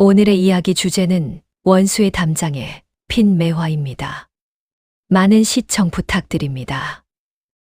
오늘의 이야기 주제는 원수의 담장에 핀 매화입니다. 많은 시청 부탁드립니다.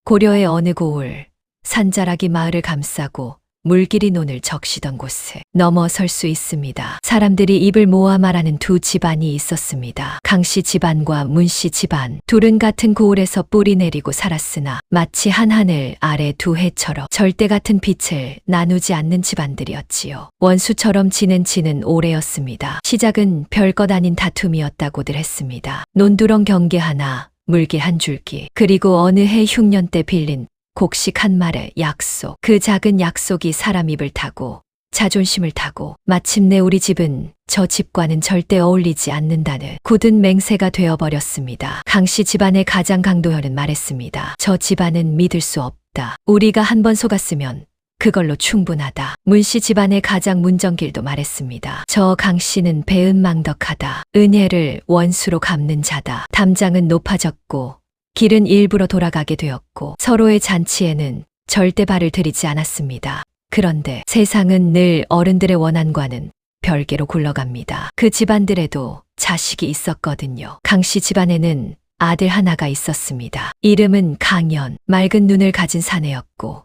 고려의 어느 고을, 산자락이 마을을 감싸고 물길이 논을 적시던 곳에 넘어설 수 있습니다. 사람들이 입을 모아 말하는 두 집안이 있었습니다. 강씨 집안과 문씨 집안. 둘은 같은 고을에서 뿌리 내리고 살았으나 마치 한 하늘 아래 두 해처럼 절대 같은 빛을 나누지 않는 집안들이었지요. 원수처럼 지는 오래였습니다. 시작은 별것 아닌 다툼이었다고들 했습니다. 논두렁 경계 하나, 물길 한 줄기, 그리고 어느 해 흉년 때 빌린 곡식 한 말의 약속. 그 작은 약속이 사람 입을 타고 자존심을 타고 마침내 우리 집은 저 집과는 절대 어울리지 않는다는 굳은 맹세가 되어버렸습니다. 강씨 집안의 가장 강도현은 말했습니다. 저 집안은 믿을 수 없다. 우리가 한 번 속았으면 그걸로 충분하다. 문씨 집안의 가장 문정길도 말했습니다. 저 강씨는 배은망덕하다. 은혜를 원수로 갚는 자다. 담장은 높아졌고 길은 일부러 돌아가게 되었고 서로의 잔치에는 절대 발을 들이지 않았습니다. 그런데 세상은 늘 어른들의 원한과는 별개로 굴러갑니다. 그 집안들에도 자식이 있었거든요. 강씨 집안에는 아들 하나가 있었습니다. 이름은 강연. 맑은 눈을 가진 사내였고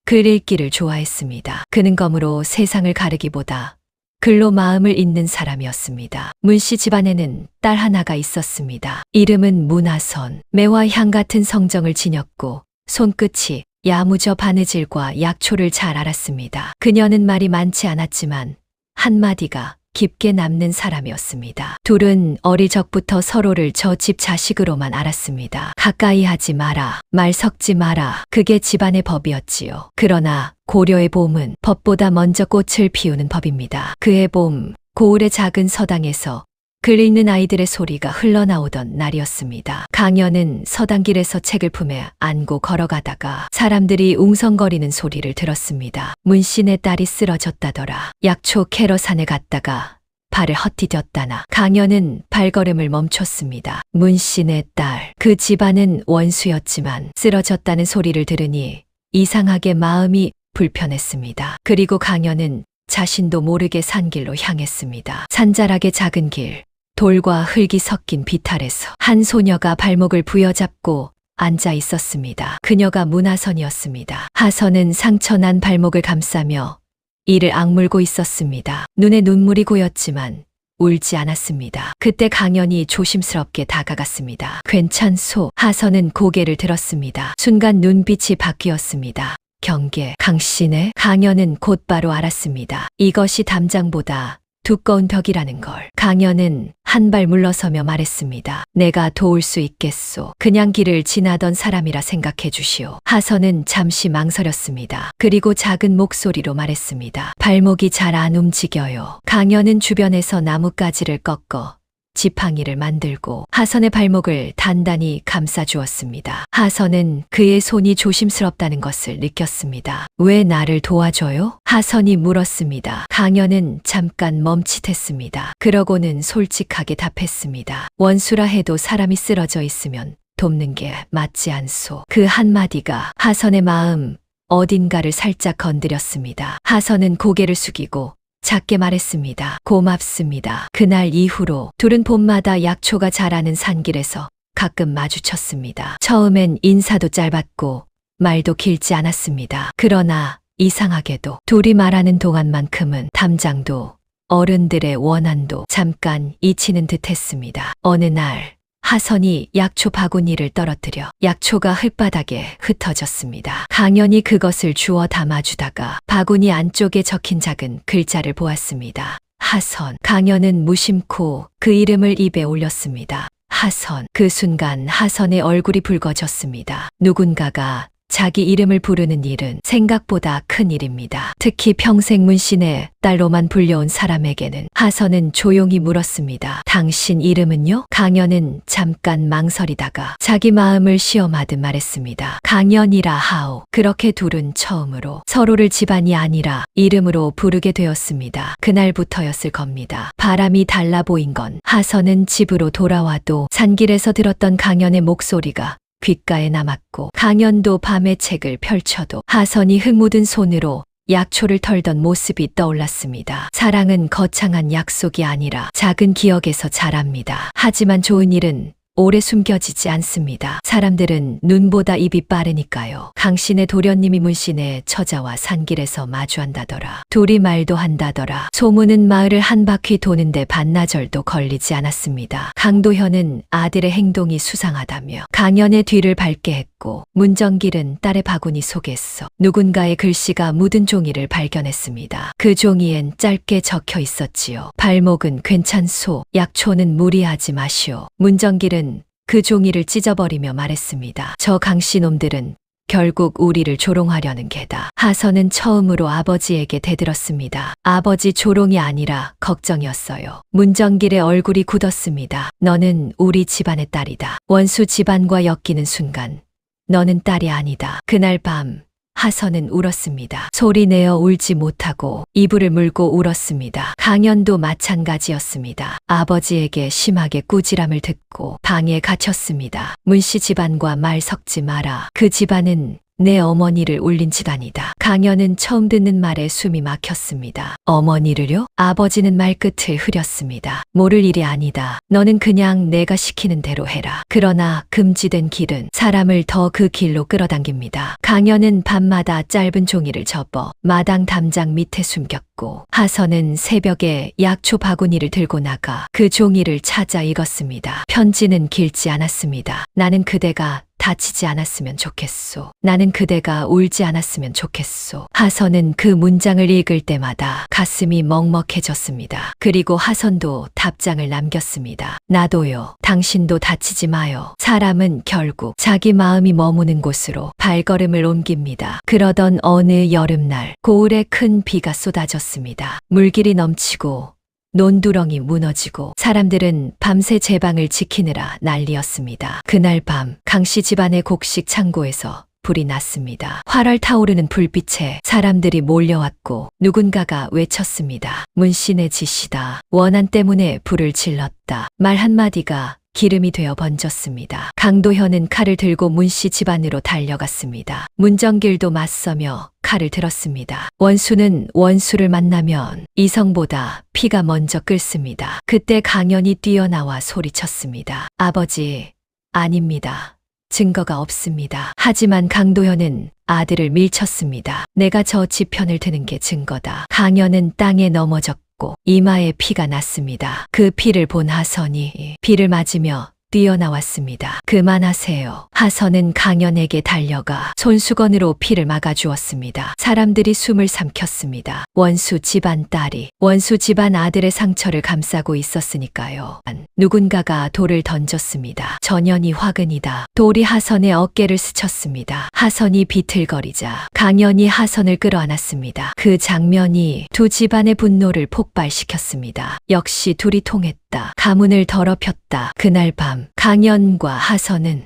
글 읽기를 좋아했습니다. 그는 검으로 세상을 가르기보다 글로 마음을 읽는 사람이었습니다. 문씨 집안에는 딸 하나가 있었습니다. 이름은 문화선. 매화 향 같은 성정을 지녔고 손끝이 야무져 바느질과 약초를 잘 알았습니다. 그녀는 말이 많지 않았지만 한마디가 깊게 남는 사람이었습니다. 둘은 어릴 적부터 서로를 저 집 자식으로만 알았습니다. 가까이 하지 마라, 말 섞지 마라. 그게 집안의 법이었지요. 그러나 고려의 봄은 법보다 먼저 꽃을 피우는 법입니다. 그해 봄, 고을의 작은 서당에서 글 읽는 아이들의 소리가 흘러나오던 날이었습니다. 강연은 서당길에서 책을 품에 안고 걸어가다가 사람들이 웅성거리는 소리를 들었습니다. 문씨네 딸이 쓰러졌다더라. 약초 캐러 산에 갔다가 발을 헛디뎠다나. 강연은 발걸음을 멈췄습니다. 문씨네 딸. 그 집안은 원수였지만 쓰러졌다는 소리를 들으니 이상하게 마음이 불편했습니다. 그리고 강연은 자신도 모르게 산길로 향했습니다. 산자락의 작은 길, 돌과 흙이 섞인 비탈에서 한 소녀가 발목을 부여잡고 앉아 있었습니다. 그녀가 문화선이었습니다. 하선은 상처난 발목을 감싸며 이를 악물고 있었습니다. 눈에 눈물이 고였지만 울지 않았습니다. 그때 강연이 조심스럽게 다가갔습니다. 괜찮소? 하선은 고개를 들었습니다. 순간 눈빛이 바뀌었습니다. 경계. 강씨네? 강연은 곧바로 알았습니다. 이것이 담장보다 두꺼운 벽이라는 걸. 강연은 한 발 물러서며 말했습니다. 내가 도울 수 있겠소. 그냥 길을 지나던 사람이라 생각해 주시오. 하선은 잠시 망설였습니다. 그리고 작은 목소리로 말했습니다. 발목이 잘 안 움직여요. 강연은 주변에서 나뭇가지를 꺾어 지팡이를 만들고 하선의 발목을 단단히 감싸주었습니다. 하선은 그의 손이 조심스럽다는 것을 느꼈습니다. 왜 나를 도와줘요? 하선이 물었습니다. 강연은 잠깐 멈칫했습니다. 그러고는 솔직하게 답했습니다. 원수라 해도 사람이 쓰러져 있으면 돕는 게 맞지 않소. 그 한마디가 하선의 마음 어딘가를 살짝 건드렸습니다. 하선은 고개를 숙이고 작게 말했습니다. 고맙습니다. 그날 이후로 둘은 봄마다 약초가 자라는 산길에서 가끔 마주쳤습니다. 처음엔 인사도 짧았고 말도 길지 않았습니다. 그러나 이상하게도 둘이 말하는 동안만큼은 담장도 어른들의 원한도 잠깐 잊히는 듯 했습니다. 어느 날 하선이 약초 바구니를 떨어뜨려 약초가 흙바닥에 흩어졌습니다. 강연이 그것을 주워 담아주다가 바구니 안쪽에 적힌 작은 글자를 보았습니다. 하선. 강연은 무심코 그 이름을 입에 올렸습니다. 하선. 그 순간 하선의 얼굴이 붉어졌습니다. 누군가가 자기 이름을 부르는 일은 생각보다 큰 일입니다. 특히 평생 문씨네 딸로만 불려온 사람에게는. 하선은 조용히 물었습니다. 당신 이름은요? 강연은 잠깐 망설이다가 자기 마음을 시험하듯 말했습니다. 강연이라 하오. 그렇게 둘은 처음으로 서로를 집안이 아니라 이름으로 부르게 되었습니다. 그날부터였을 겁니다. 바람이 달라 보인 건 하선은 집으로 돌아와도 산길에서 들었던 강연의 목소리가 귓가에 남았고 강연도 밤에 책을 펼쳐도 하선이 흙 묻은 손으로 약초를 털던 모습이 떠올랐습니다. 사랑은 거창한 약속이 아니라 작은 기억에서 자랍니다. 하지만 좋은 일은 오래 숨겨지지 않습니다. 사람들은 눈보다 입이 빠르니까요. 강신의 도련님이 문신의 처자와 산길에서 마주한다더라. 둘이 말도 한다더라. 소문은 마을을 한 바퀴 도는데 반나절도 걸리지 않았습니다. 강도현은 아들의 행동이 수상하다며 강연의 뒤를 밟게 했고, 문정길은 딸의 바구니 속에서 누군가의 글씨가 묻은 종이를 발견했습니다. 그 종이엔 짧게 적혀 있었지요. 발목은 괜찮소. 약초는 무리하지 마시오. 문정길은 그 종이를 찢어버리며 말했습니다. 저 강씨 놈들은 결국 우리를 조롱하려는 게다. 하선은 처음으로 아버지에게 대들었습니다. 아버지, 조롱이 아니라 걱정이었어요. 문정길의 얼굴이 굳었습니다. 너는 우리 집안의 딸이다. 원수 집안과 엮이는 순간 너는 딸이 아니다. 그날 밤 하선은 울었습니다. 소리내어 울지 못하고 이불을 물고 울었습니다. 강연도 마찬가지였습니다. 아버지에게 심하게 꾸지람을 듣고 방에 갇혔습니다. 문씨 집안과 말 섞지 마라. 그 집안은 내 어머니를 울린 집안이다. 강연은 처음 듣는 말에 숨이 막혔습니다. 어머니를요? 아버지는 말끝을 흐렸습니다. 모를 일이 아니다. 너는 그냥 내가 시키는 대로 해라. 그러나 금지된 길은 사람을 더 그 길로 끌어당깁니다. 강연은 밤마다 짧은 종이를 접어 마당 담장 밑에 숨겼고, 하선은 새벽에 약초 바구니를 들고 나가 그 종이를 찾아 읽었습니다. 편지는 길지 않았습니다. 나는 그대가 다치지 않았으면 좋겠소. 나는 그대가 울지 않았으면 좋겠소. 하선은 그 문장을 읽을 때마다 가슴이 먹먹해졌습니다. 그리고 하선도 답장을 남겼습니다. 나도요. 당신도 다치지 마요. 사람은 결국 자기 마음이 머무는 곳으로 발걸음을 옮깁니다. 그러던 어느 여름날, 고을에 큰 비가 쏟아졌습니다. 물길이 넘치고 논두렁이 무너지고 사람들은 밤새 제방을 지키느라 난리였습니다. 그날 밤 강씨 집안의 곡식 창고에서 불이 났습니다. 활활 타오르는 불빛에 사람들이 몰려왔고 누군가가 외쳤습니다. 문신의 짓이다. 원한 때문에 불을 질렀다. 말 한마디가 기름이 되어 번졌습니다. 강도현은 칼을 들고 문씨 집안으로 달려갔습니다. 문정길도 맞서며 칼을 들었습니다. 원수는 원수를 만나면 이성보다 피가 먼저 끓습니다. 그때 강연이 뛰어나와 소리쳤습니다. 아버지, 아닙니다. 증거가 없습니다. 하지만 강도현은 아들을 밀쳤습니다. 내가 저 지편을 드는 게 증거다. 강연은 땅에 넘어졌고 이마에 피가 났습니다. 그 피를 본 하선이 비를 맞으며 뛰어나왔습니다. 그만하세요. 하선은 강연에게 달려가 손수건으로 피를 막아주었습니다. 사람들이 숨을 삼켰습니다. 원수 집안 딸이 원수 집안 아들의 상처를 감싸고 있었으니까요. 누군가가 돌을 던졌습니다. 전연이 화근이다. 돌이 하선의 어깨를 스쳤습니다. 하선이 비틀거리자 강연이 하선을 끌어안았습니다. 그 장면이 두 집안의 분노를 폭발시켰습니다. 역시 둘이 통했다. 가문을 더럽혔다. 그날 밤 강연과 하선은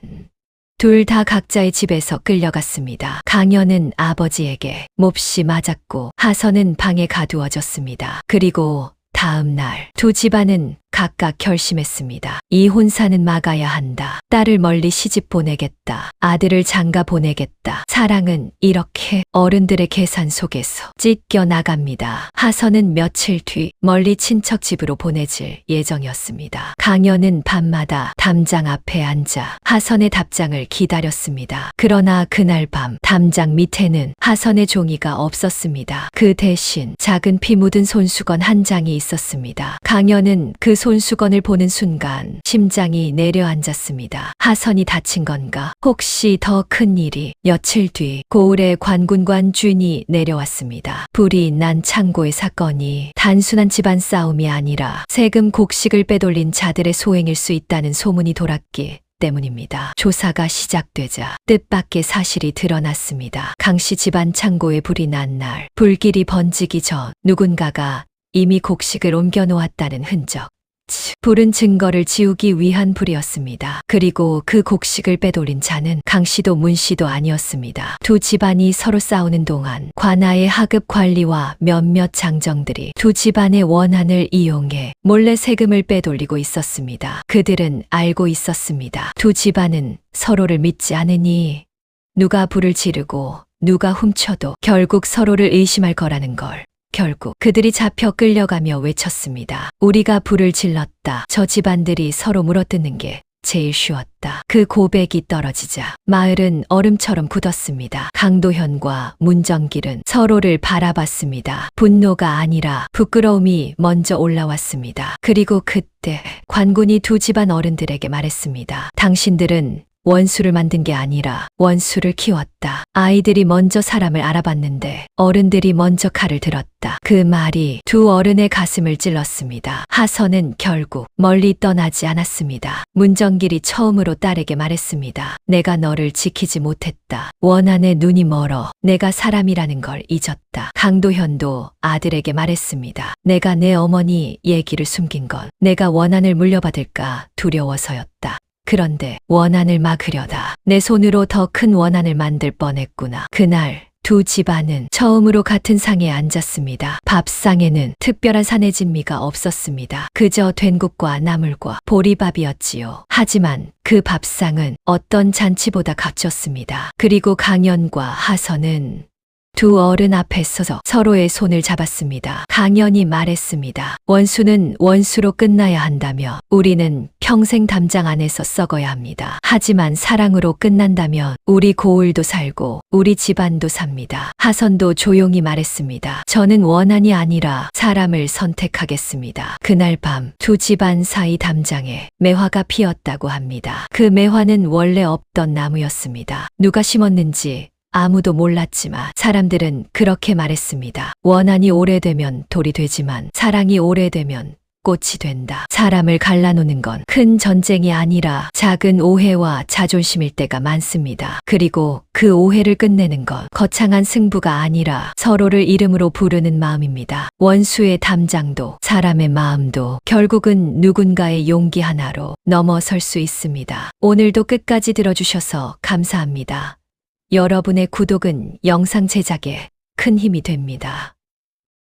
둘 다 각자의 집에서 끌려갔습니다. 강연은 아버지에게 몹시 맞았고 하선은 방에 가두어졌습니다. 그리고 다음 날 두 집안은 각각 결심했습니다. 이 혼사는 막아야 한다. 딸을 멀리 시집 보내겠다. 아들을 장가 보내겠다. 사랑은 이렇게 어른들의 계산 속에서 찢겨 나갑니다. 하선은 며칠 뒤 멀리 친척 집으로 보내질 예정이었습니다. 강연은 밤마다 담장 앞에 앉아 하선의 답장을 기다렸습니다. 그러나 그날 밤 담장 밑에는 하선의 종이가 없었습니다. 그 대신 작은 피 묻은 손수건 한 장이 있었습니다. 강연은 그 손수건을 보는 순간 심장이 내려앉았습니다. 하선이 다친 건가? 혹시 더 큰 일이? 며칠 뒤 고을의 관군관 준이 내려왔습니다. 불이 난 창고의 사건이 단순한 집안 싸움이 아니라 세금 곡식을 빼돌린 자들의 소행일 수 있다는 소문이 돌았기 때문입니다. 조사가 시작되자 뜻밖의 사실이 드러났습니다. 강씨 집안 창고에 불이 난 날 불길이 번지기 전 누군가가 이미 곡식을 옮겨 놓았다는 흔적. 불은 증거를 지우기 위한 불이었습니다. 그리고 그 곡식을 빼돌린 자는 강씨도 문씨도 아니었습니다. 두 집안이 서로 싸우는 동안 관아의 하급 관리와 몇몇 장정들이 두 집안의 원한을 이용해 몰래 세금을 빼돌리고 있었습니다. 그들은 알고 있었습니다. 두 집안은 서로를 믿지 않으니 누가 불을 지르고 누가 훔쳐도 결국 서로를 의심할 거라는 걸. 결국 그들이 잡혀 끌려가며 외쳤습니다. 우리가 불을 질렀다. 저 집안들이 서로 물어뜯는 게 제일 쉬웠다. 그 고백이 떨어지자 마을은 얼음처럼 굳었습니다. 강도현과 문정길은 서로를 바라봤습니다. 분노가 아니라 부끄러움이 먼저 올라왔습니다. 그리고 그때 관군이 두 집안 어른들에게 말했습니다. 당신들은 원수를 만든 게 아니라 원수를 키웠다. 아이들이 먼저 사람을 알아봤는데 어른들이 먼저 칼을 들었다. 그 말이 두 어른의 가슴을 찔렀습니다. 하선은 결국 멀리 떠나지 않았습니다. 문정길이 처음으로 딸에게 말했습니다. 내가 너를 지키지 못했다. 원한의 눈이 멀어 내가 사람이라는 걸 잊었다. 강도현도 아들에게 말했습니다. 내가 내 어머니 얘기를 숨긴 건 내가 원한을 물려받을까 두려워서였다. 그런데 원한을 막으려다 내 손으로 더 큰 원한을 만들 뻔했구나. 그날 두 집안은 처음으로 같은 상에 앉았습니다. 밥상에는 특별한 산의 진미가 없었습니다. 그저 된국과 나물과 보리밥이었지요. 하지만 그 밥상은 어떤 잔치보다 값졌습니다. 그리고 강연과 하선은 두 어른 앞에 서서 서로의 손을 잡았습니다. 강연이 말했습니다. 원수는 원수로 끝나야 한다며 우리는 평생 담장 안에서 썩어야 합니다. 하지만 사랑으로 끝난다면 우리 고을도 살고 우리 집안도 삽니다. 하선도 조용히 말했습니다. 저는 원한이 아니라 사람을 선택하겠습니다. 그날 밤 두 집안 사이 담장에 매화가 피었다고 합니다. 그 매화는 원래 없던 나무였습니다. 누가 심었는지 아무도 몰랐지만 사람들은 그렇게 말했습니다. 원한이 오래되면 돌이 되지만 사랑이 오래되면 꽃이 된다. 사람을 갈라놓는 건 큰 전쟁이 아니라 작은 오해와 자존심일 때가 많습니다. 그리고 그 오해를 끝내는 건 거창한 승부가 아니라 서로를 이름으로 부르는 마음입니다. 원수의 담장도 사람의 마음도 결국은 누군가의 용기 하나로 넘어설 수 있습니다. 오늘도 끝까지 들어주셔서 감사합니다. 여러분의 구독은 영상 제작에 큰 힘이 됩니다.